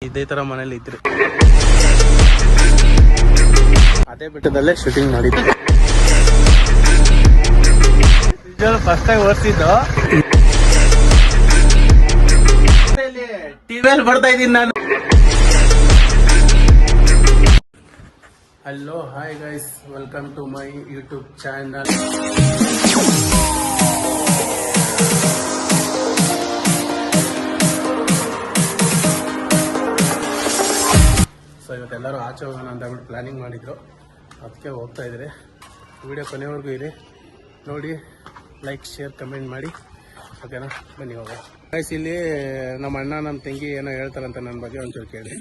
ಇದೇ ತರ ಮನೇಲಿ ಇದ್ರಿ. ಅದೇ ಬೆಟ್ಟದಲ್ಲೇ ಶೂಟಿಂಗ್ ಮಾಡಿದ್ವಿ. ಫಸ್ಟ್ ಟೈಮ್ ಓಡಿಸಿದ್ದು ಟಿವಿಯಲ್ಲಿ ಬರ್ತಾ ಇದ್ದೀನಿ ನಾನು. Hello hi guys, welcome to my YouTube channel. So ಇವತ್ತೆಲ್ಲರೂ ಆಚೆ ಹೋಗೋಣ ಅಂತ ಹೇಳ್ಬಿಟ್ಟು ಪ್ಲಾನಿಂಗ್ ಮಾಡಿದ್ರು, ಅದಕ್ಕೆ ಹೋಗ್ತಾ ಇದ್ರಿ. ವಿಡಿಯೋ ಕೊನೆವರೆಗೂ ಇರಿ, ನೋಡಿ, ಲೈಕ್ ಶೇರ್ ಕಮೆಂಟ್ ಮಾಡಿ, ಓಕೆನಾ? ಬನ್ನಿ ಹೋಗೋಣ ಗೈಸ್. ಇಲ್ಲಿ ನಮ್ಮ ಅಣ್ಣ ನಮ್ಮ ತಂಗಿ ಏನೋ ಹೇಳ್ತಾರಂತ ನನ್ನ ಬಗ್ಗೆ ಒಂಚೂರು ಕೇಳಿ.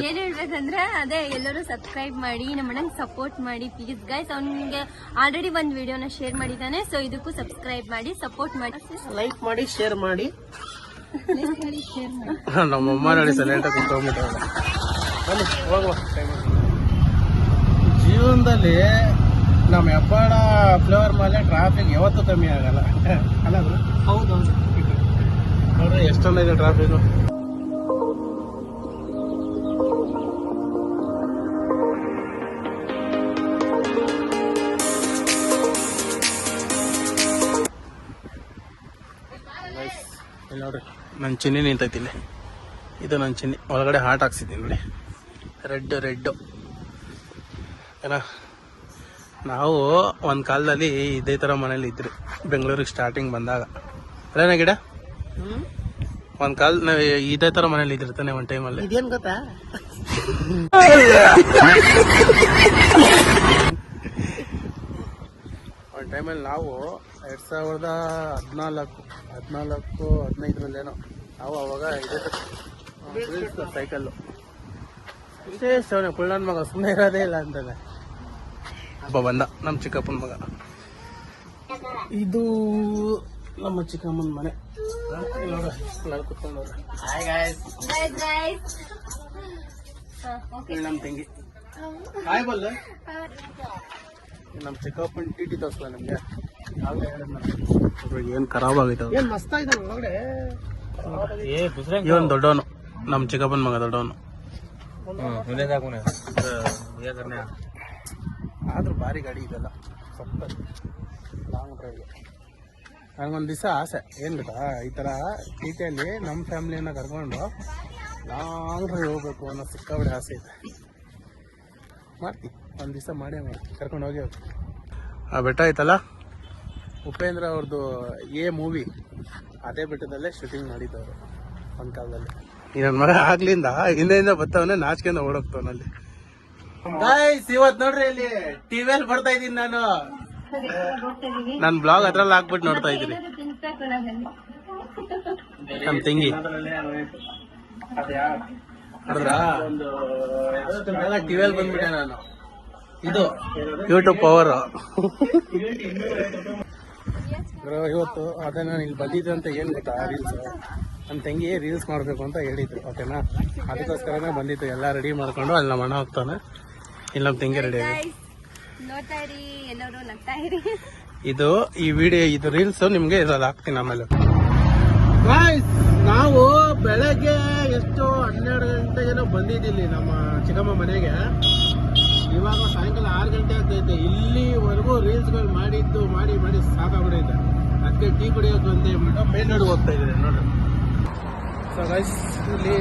ಏನ್ ಹೇಳ್ಬೇಕಂದ್ರೆ ಅದೇ ಎಲ್ಲರೂ ಸಬ್ಸ್ಕ್ರೈಬ್ ಮಾಡಿ, ನಮ್ಮ ಅಣ್ಣಂಗೆ ಸಪೋರ್ಟ್ ಮಾಡಿ ಪ್ಲೀಸ್ ಗೈಸ್. ಅವ್ನಿಗೆ ಆಲ್ರೆಡಿ ಒಂದು ವಿಡಿಯೋನ ಶೇರ್ ಮಾಡಿದ್ದಾನೆ, ಸೊ ಇದಕ್ಕೂ ಸಬ್ಸ್ಕ್ರೈಬ್ ಮಾಡಿ, ಸಪೋರ್ಟ್ ಮಾಡಿ, ಲೈಕ್ ಮಾಡಿ, ಶೇರ್ ಮಾಡಿ. ನಮ್ಮಮ್ಮ ನೋಡಿ ಸೈಲೆಂಟಾಗಿ ಕುತ್ಕೊಂಡ್ಬಿಟ್ಟವ್ರೆ. ಬನ್ನಿ ಹೋಗುವ. ಜೀವನದಲ್ಲಿ ನಮ್ಮ ಹೆಬ್ಬಾಳ ಫ್ಲೇವರ್ ಮೇಲೆ ಟ್ರಾಫಿಕ್ ಯಾವತ್ತೂ ಕಮ್ಮಿ ಆಗಲ್ಲ ಅಲ್ಲ? ಹೌದೌದು ನೋಡ್ರಿ ಎಷ್ಟೊಂದಿದೆ ಟ್ರಾಫಿಕ್. ಇಲ್ಲಿ ನೋಡ್ರಿ ನನ್ನ ಚಿನ್ನಿ ನಿಂತೈತಿಲ್ಲಿ. ಇದು ನನ್ನ ಚಿನ್ನಿ, ಒಳಗಡೆ ಹಾರ್ಟ್ ಹಾಕ್ಸಿದ್ದೀನಿ ನೋಡಿ, ರೆಡ್ ಏನಾ. ನಾವು ಒಂದು ಕಾಲದಲ್ಲಿ ಇದೇ ಥರ ಮನೇಲಿ ಇದ್ರಿ ಬೆಂಗಳೂರಿಗೆ ಸ್ಟಾರ್ಟಿಂಗ್ ಬಂದಾಗ. ಅದೇನ ಗಿಡ? ಒಂದು ಕಾಲ ನಾವು ಇದೇ ಥರ ಮನೇಲಿ ಇದ್ದಿರ್ತಾನೆ ಒಂದು ಟೈಮಲ್ಲಿ. ಇದೇನು ಗೊತ್ತಾ, ಒಂದು ಟೈಮಲ್ಲಿ ನಾವು 2014-15 ನಾವು ಅವಾಗ ಇದೇ ಸೈಕಲ್ಲು ಇದೇ ಸವನೆ ಪುಳ್ಳನ ಮಗ ಸುಮ್ಮನೆ ಇರೋದೇ ಇಲ್ಲ ಅಂತಾನೆ. ಒಬ್ಬ ಬಂದ, ನಮ್ಮ ಚಿಕ್ಕಪ್ಪನ ಮಗ. ಇದು ನಮ್ಮ ಚಿಕ್ಕಮ್ಮನ ಮನೆ. ಕುತ್ಕೊಂಡವ್ರೆ. ನಮ್ಮ ತಂಗಿ ಹಾಯ್ ಬಲ್ಲ. ನಮ್ಮ ಚಿಕ್ಕಪ್ಪನ ಟಿ ತೋರಿಸಲ್ಲ ನಿಮ್ಗೆ. ಏನ್ ಖರಾಬ್ ಆಗೈತೆ, ಇವನ್ ದೊಡ್ಡವನು, ನಮ್ಮ ಚಿಕ್ಕಪ್ಪನ ಮಗ ದೊಡ್ಡವನು. ಆದ್ರೂ ಭಾರಿ ಗಾಡಿ ಇದೆಲ್ಲ, ಸ್ವಲ್ಪ ಲಾಂಗ್ ಡ್ರೈವ್. ನನಗೊಂದು ದಿವಸ ಆಸೆ ಏನು ಗೊತ್ತಾ, ಈ ಥರ ಟಿಟಿಯಲ್ಲಿ ನಮ್ಮ ಫ್ಯಾಮಿಲಿಯನ್ನ ಕರ್ಕೊಂಡು ಲಾಂಗ್ ಡ್ರೈವ್ ಹೋಗ್ಬೇಕು ಅನ್ನೋ ಸಿಕ್ಕಾಬಿಡಿ ಆಸೆ ಇದೆ. ಮಾಡ್ತೀವಿ, ಒಂದು ದಿವಸ ಮಾಡೇ ಕರ್ಕೊಂಡು ಹೋಗಿ. ಆ ಬೆಟ್ಟ ಐತಲ್ಲ, ಉಪೇಂದ್ರ ಅವ್ರದ್ದು ಮೂವಿ ಅದೇ ಬೆಟ್ಟದಲ್ಲೇ ಶೂಟಿಂಗ್ ಮಾಡಿದ್ದವರು ಒಂದು ಕಾಲದಲ್ಲಿ. ಈ ನನ್ನ ಮಗ ಆಗ್ಲಿಂದ ಹಿಂದೆಯಿಂದ ಬರ್ತಾವನೆ, ನಾಚಿಕೆಯಿಂದ ಓಡೋಗ್ತಾವನಲ್ಲಿ. ಗೈಸ್ ಇವತ್ತು ನೋಡ್ರಿ ಇಲ್ಲಿ ಟಿವಿಯಲ್ಲಿ ಬರ್ತಾ ಇದ್ದೀನಿ ನಾನು. ನನ್ನ ಬ್ಲಾಗ್ ಅದ್ರಲ್ಲಿ ಹಾಕ್ಬಿಟ್ಟು ನೋಡ್ತಾ ಇದ್ದೀನಿ. ನಮ್ಮ ತಂಗಿ ಟಿವಿಯಲ್ಲಿ ಬಂದ್ಬಿಟ್ಟೆ ನಾನು. ಇದು ಯೂಟ್ಯೂಬ್ ಪವರ್. ಇವತ್ತು ಅದೇ ನಾನು ಇಲ್ಲಿ ಬಂದಿದ್ದೆ ಅಂತ ಏನ್ ಗೊತ್ತಾ, ರೀಲ್ಸ್. ನನ್ನ ತಂಗಿ ರೀಲ್ಸ್ ಮಾಡಬೇಕು ಅಂತ ಹೇಳಿದ್ರು, ಓಕೆನಾ? ಅದಕ್ಕೋಸ್ಕರನೇ ಬಂದಿತ್ತು. ಎಲ್ಲ ರೆಡಿ ಮಾಡ್ಕೊಂಡು ಅಲ್ಲಿ ನಮ್ಮ ಅಣ್ಣ ಹೋಗ್ತಾನೆ, ಇಲ್ಲಿ ನಮ್ಮ ತಂಗಿ ರೆಡಿ ಆಗಿದೆ. ಇದು ಈ ವಿಡಿಯೋ, ಇದು ರೀಲ್ಸ್ ನಿಮ್ಗೆ ಇದ್ರಲ್ಲಿ ಹಾಕ್ತೀನಿ ಆಮೇಲೆ. ನಾವು ಬೆಳಗ್ಗೆ ಎಷ್ಟು 12 ಗಂಟೆಗೇನೋ ಬಂದಿದ್ದಿಲ್ಲಿ ನಮ್ಮ ಚಿಕ್ಕಮ್ಮ ಮನೆಗೆ. ಇವಾಗ ಸಾಯಂಕಾಲ 6 ಗಂಟೆ ಆಗ್ತೈತೆ. ಇಲ್ಲಿವರೆಗೂ ರೀಲ್ಸ್ಗಳು ಮಾಡಿದ್ದು ಮಾಡಿ ಸಾಕಾಗ್ಬಿಡೈತೆ. ಅದಕ್ಕೆ ಟೀ ಕುಡಿಯೋಕೆ ಅಂತ ಹೇಳ್ಬಿಟ್ಟು ಮೇನ್ ರೋಡ್ ಹೋಗ್ತಾ ಇದ್ದೀರಿ ನೋಡ್ರಿ. ಸೊ ಗೈಸ್ ಇಲ್ಲಿ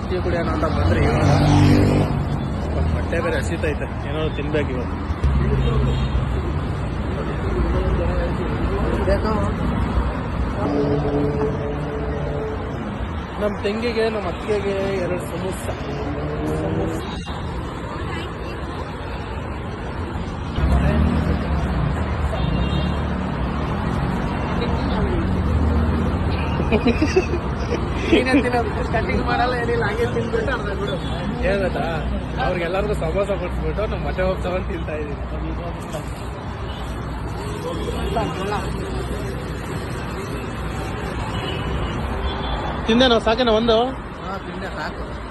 ಟೀ ಕುಡಿಯೋಣ ಅಂತ ಬಂದ್ರಿ. ಇವಾಗ ಬಟ್ಟೆ ಬೇರೆ ಹಸಿತೈತೆ, ಏನಾದ್ರು ತಿನ್ಬೇಕು ಇವತ್ತು. ನಮ್ಮ ತಂಗಿಗೆ ನಮ್ಮ ಅತ್ತಿಗೆಗೆ 2 ಸಮೋಸ. ಕಟಿಂಗ್ ಮಾಡಲ್ಲ, ಏನಿಲ್ಲ, ಹಂಗೆ ತಿನ್ಬಿಟ್ಟು ಅರ್ಧ ಬಿಡು. ಏನ್ ಗೊತ್ತಾ, ಅವ್ರಿಗೆಲ್ಲರಿಗೂ ಸಮೋಸ ಕೊಟ್ಬಿಟ್ಟು ನಮ್ಮ ಮಠ ಹೋಗಿ ತಗೊಂಡು ತಿಂತಾ ಇದೀವಿ. ತಿಂದೆ ನಾವು, ಸಾಕೇನ ಒಂದು?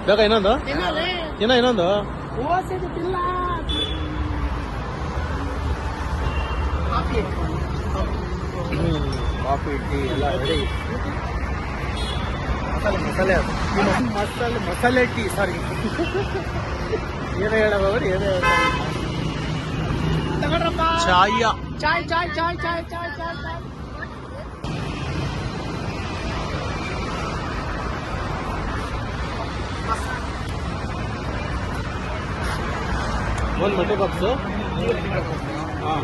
ಬೇಕಾ ಇನ್ನೊಂದು? ಇನ್ನೊಂದು ಕಾಫಿ ಟೀ ಎಲ್ಲ ರೆಡಿ. ಮಸಾಲೆ ಅದು ಮಸಾಲೆ ಟೀ ಸಾರಿ ಏನೇ ಹೇಳೋರು ಏನೇ ಚಾಯ ಚಾಯ್ ಚಾಯ್ ಚಾಯ್ ಚಾಯ್ ಚಾಯ್ ಚಾಯ್ ಚಾಯ್ ಒಂದು ಮೊಟ್ಟೆ ಬಾಕ್ಸು ಹಾಂ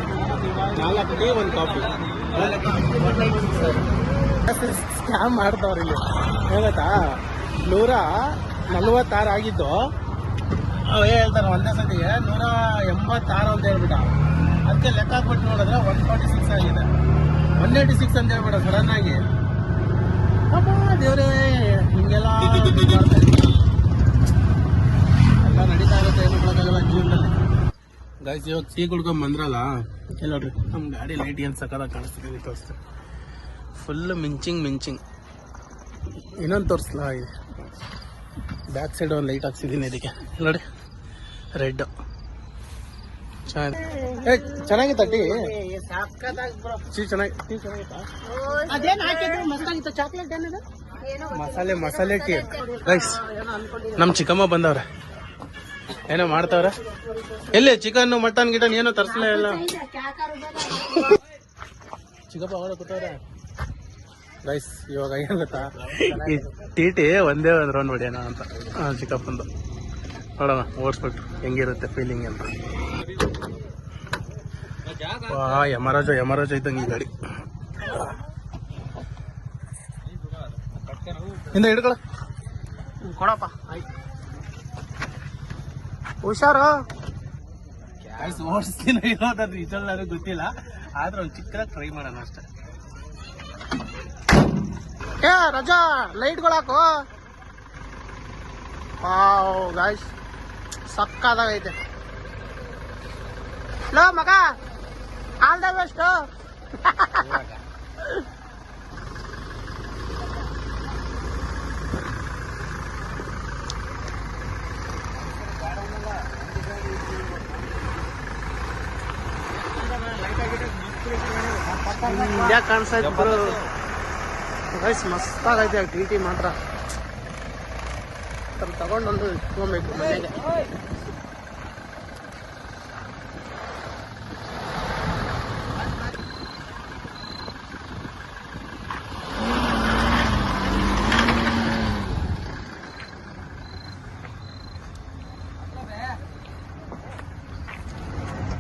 4 ಟೀ 1 ಕಾಫಿ ಸ್ಕ್ಯಾಮ್ ಮಾಡ್ತಾವ್ರಿ ಇಲ್ಲಿ ಹೇಗತ್ತಾ 146 ಆಗಿದ್ದು ಅವೇ ಹೇಳ್ತಾರೆ ಒಂದೇ ಸತಿಗೆ 186 ಅಂತ ಹೇಳ್ಬಿಟ್ಟ ಅದಕ್ಕೆ ಲೆಕ್ಕ ಹಾಕ್ಬಿಟ್ಟು ನೋಡಿದ್ರೆ 146 ಆಗಿದೆ 186 ಅಂತ ಹೇಳ್ಬಿಡ ಸಡನ್ ಆಗಿ ಅಪ್ಪ ದೇವ್ರೇ ಹಿಂಗೆಲ್ಲ ಎಲ್ಲ ನಡೀತಾ ಇರುತ್ತೆ ಏನು ಮಾಡೋಕ್ಕಾಗಲ್ಲ ಜೀವನದಲ್ಲಿ ಗೈಸ್ ಇವಾಗ ಟೀ ಕುಡ್ಕೊಂಡ್ ಬಂದ್ರಲ್ಲ ಇಲ್ಲ ನೋಡ್ರಿ ನಮ್ಮ ಗಾಡಿ ಲೈಟ್ ಏನು ಸಕ್ಕದಾಗ ಕಾಣಿಸ್ತಿದೆ ತೋರಿಸ್ತೀನಿ ಫುಲ್ ಮಿಂಚಿಂಗ್ ಇನ್ನೊಂದು ತೋರಿಸ್ಲಾ ಬ್ಯಾಕ್ ಸೈಡ್ ಒಂದು ಲೈಟ್ ಹಾಕ್ಸಿದ್ದೀನಿ ಇದಕ್ಕೆ ನೋಡಿ ರೆಡ್ ಚೆನ್ನಾಗಿತ್ತ ಟೀ ಮಸಾಲೆ ಟೀ ರೈಸ್ ನಮ್ಮ ಚಿಕ್ಕಮ್ಮ ಬಂದವ್ರೆ ಏನೋ ಮಾಡ್ತಾವ್ರೆ ಎಲ್ಲಿ ಚಿಕನ್ ಮಟನ್ ಗಿಟನ್ ಏನೋ ತರಿಸಲೇ ಇಲ್ಲ ಚಿಕ್ಕಪ್ಪ ಅವರ ಕೂತವ್ರೆ ರೈಸ್ ಇವಾಗ ಏನ್ ಗೊತ್ತಾ ಈ ಟಿ ಒಂದೇ ಒಂದು ರೌಂಡ್ ಹೊಡಿಯೋಣ ಅಂತ ಚಿಕ್ಕಪ್ಪಂದು ನೋಡೋಣ ಓಡಿಸ್ಬಿಟ್ಟು ಹೆಂಗಿರುತ್ತೆ ಫೀಲಿಂಗ್ ಅಂತ ಯಮರಾಜ ಇದ್ದಂಗೆ ಈ ಗಾಡಿ ಹಿಂದೆ ಹಿಡ್ಕೊಳ ಕೊಡಪ್ಪ ಆಯ್ತು ಹುಷಾರು ಗ್ಯಾಸ್ ಓಡಿಸ್ತೀನಿ ಇರೋದಾದ್ರೆ ಇದೆಲ್ಲ ಗೊತ್ತಿಲ್ಲ ಆದ್ರೆ ಒಂದು ಚಿಕ್ಕದಾಗಿ ಟ್ರೈ ಮಾಡೋಣ ಅಷ್ಟೇ ಏ ರಜಾ ಲೈಟ್ಗಳಾಕು ಗಾಯ್ಸ್ ಸಕ್ಕದಾಗೈತೆ ಲೋ ಮಗ ಆಲ್ ದ ಬೆಸ್ಟ್ ಯಾಕೆ ಕಾಣಿಸ್ತಾ ಇದ್ರು ಗೈಸ್ ಮಸ್ತಾಗೈತೆ ಟಿ ಮಾತ್ರ ತಗೊಂಡೊಂದು ಇಟ್ಕೊಬೇಕು ಮನೆಗೆ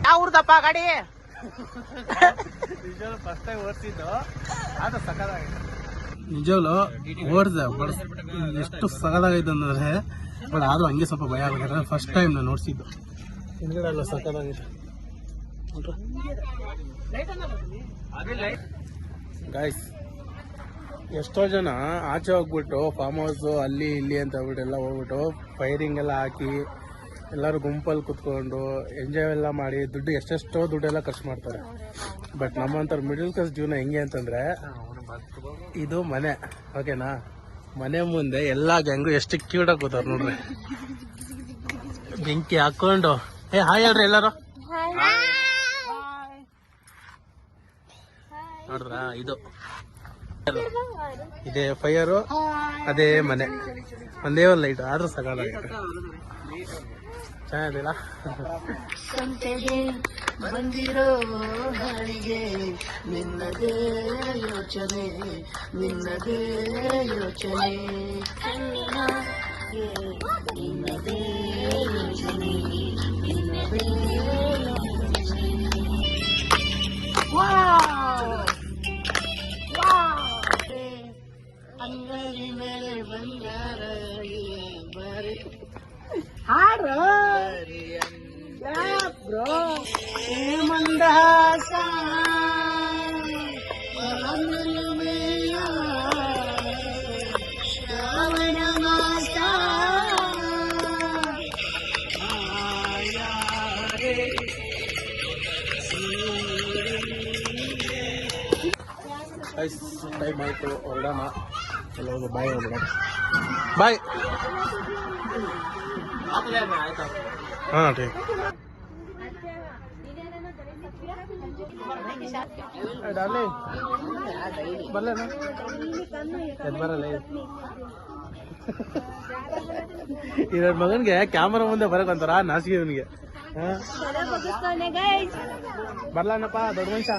ಯಾವ ಊರ್ದಪ್ಪ ಗಾಡಿ ನಿಜವಾಗ್ಲೂ ಫಸ್ಟ್ ಟೈಮ್ ಓಡಿಸಿದ್ದು ಆದ್ರೆ ಸಕ್ಕದಾಗೈತೆ ನಿಜವಾಗ್ಲು ಓಡಿದೆ ಎಷ್ಟು ಸಕ್ಕದಾಗೈತೆ ಅಂದ್ರೆ ಬಟ್ ಆದ್ರೂ ಹಂಗೆ ಸ್ವಲ್ಪ ಭಯ ಆಗುತ್ತೆ ಫಸ್ಟ್ ಟೈಮ್ ನಾನು ನೋಡ್ಸಿದ್ದು ಹಿಂದ್ಗಡೆ ಎಲ್ಲ ಸಕ್ಕದಾಗೈತೆ ಗಾಯ್ಸ್ ಎಷ್ಟೋ ಜನ ಆಚೆ ಹೋಗ್ಬಿಟ್ಟು ಫಾರ್ಮ್ ಹೌಸ್ ಅಲ್ಲಿ ಇಲ್ಲಿ ಅಂತ ಹೇಳ್ಬಿಟ್ಟು ಎಲ್ಲ ಹೋಗ್ಬಿಟ್ಟು ಫೈರಿಂಗ್ ಎಲ್ಲ ಹಾಕಿ ಎಲ್ಲರೂ ಗುಂಪಲ್ಲಿ ಕುತ್ಕೊಂಡು ಎಂಜಾಯ್ ಎಲ್ಲ ಮಾಡಿ ದುಡ್ಡು ಎಷ್ಟೆಷ್ಟೋ ದುಡ್ಡೆಲ್ಲ ಖರ್ಚು ಮಾಡ್ತಾರೆ ಬಟ್ ನಮ್ಮಂಥವ್ರು ಮಿಡಲ್ ಕ್ಲಾಸ್ ಜೀವನ ಹೆಂಗೆ ಅಂತಂದ್ರೆ ಇದು ಮನೆ ಓಕೆನಾ ಮನೆ ಮುಂದೆ ಎಲ್ಲ ಗ್ಯಾಂಗು ಎಷ್ಟು ಕ್ಯೂಟಾಗಿ ಕೂತಾರೆ ನೋಡ್ರಿ ಬೆಂಕಿ ಹಾಕೊಂಡು ಹಾಯ್ ಹೇಳ್ರಿ ಎಲ್ಲರೂ ನೋಡ್ರ ಇದು ಇದೇ ಫೈರು ಅದೇ ಮನೆ ಒಂದೇ ಒಂದು ಲೈಟ್ ಆದ್ರೂ ಸಗಾಲಾಗೈತೆ ಚೆನ್ನಾಗಿಲ್ಲ ಸಂತೆಗೆ ಬಂದಿರೋ ಹಾಳಿಗೆ ನಿನ್ನದೇ ಯೋಚನೆ ನಿನ್ನದೇ ಯೋಚನೆ ನಿನ್ನದೇ ಯೋಚನೆ ನಿನ್ನದೇ ಅಂಗಡಿ ಮೇಲೆ ಬಂಗಾರ ಹಾಡು ಬ್ರೋ ಮಂದಹಾಸ ಶ್ರಾವಣ ಮಾಸ ಟೈಮ್ ಆಯ್ತು ಹೊರಡೋಣ ಎಲ್ಲರಿಗೂ ಬಾಯ್ ಹೋಗ್ಬಿಡ ಬಾಯ್ ಹಾಂ ಡಾರ್ಲಿಂಗ್ ಬರ್ಲೇನ ಎದ್ ಬರಲ್ಲ ಇದ್ರ ಮಗನ್ಗೆ ಕ್ಯಾಮರಾ ಮುಂದೆ ಬರಕ್ ಒಂಥರ ನಾಚಿಕೆ ಇವನಿಗೆ. ಬರ್ಲಾನಪ್ಪ ದೊಡ್ಡ ಮನುಷ್ಯ.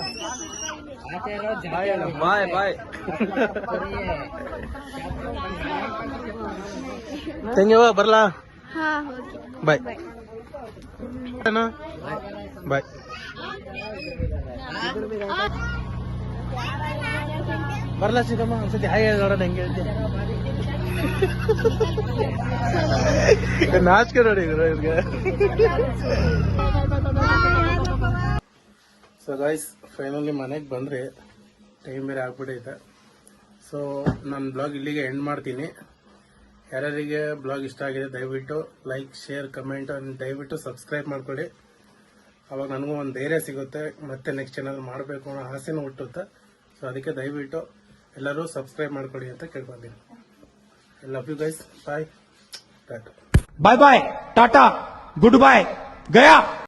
ಬಾಯ್ ಬಾಯ್. ತಂಗಿವ ಬರ್ಲಾ ಬಾಯ್ ಬಾಯ್. ಬರ್ಲಾ ಚಿಕ್ಕಮ್ಮ ಒಂದ್ಸತಿ ಹಾಯ್ ಹೇಳಿ ನೋಡೋಣ ಹೆಂಗೆ ಹೇಳ್ತೀನಿ. ನಾಚಿಕೆ ನೋಡಿ ಇವ್ರಿಗೆ. ಸೊ ಗೈಸ್ ಫೈನಲಿ ಮನೆಗೆ ಬಂದರೆ ಟೈಮ್ ಬೇರೆ ಆಗ್ಬಿಟ್ಟೈತೆ. ಸೊ ನಾನು ಬ್ಲಾಗ್ ಇಲ್ಲಿಗೆ ಎಂಡ್ ಮಾಡ್ತೀನಿ. ಯಾರ್ಯಾರಿಗೆ ಬ್ಲಾಗ್ ಇಷ್ಟ ಆಗಿದೆ ದಯವಿಟ್ಟು ಲೈಕ್ ಶೇರ್ ಕಮೆಂಟ್ ದಯವಿಟ್ಟು ಸಬ್ಸ್ಕ್ರೈಬ್ ಮಾಡ್ಕೊಳ್ಳಿ. ಅವಾಗ ನನಗೂ ಒಂದು ಧೈರ್ಯ ಸಿಗುತ್ತೆ, ಮತ್ತೆ ನೆಕ್ಸ್ಟ್ ಚಾನಲ್ ಮಾಡಬೇಕು ಅನ್ನೋ ಆಸೆನೂ ಹುಟ್ಟುತ್ತೆ. ಸೊ ಅದಕ್ಕೆ ದಯವಿಟ್ಟು ಎಲ್ಲರೂ ಸಬ್ಸ್ಕ್ರೈಬ್ ಮಾಡ್ಕೊಳ್ಳಿ ಅಂತ ಕೇಳ್ಕೊತೀನಿ. Love you guys. Bye. Bye bye tata good bye गया.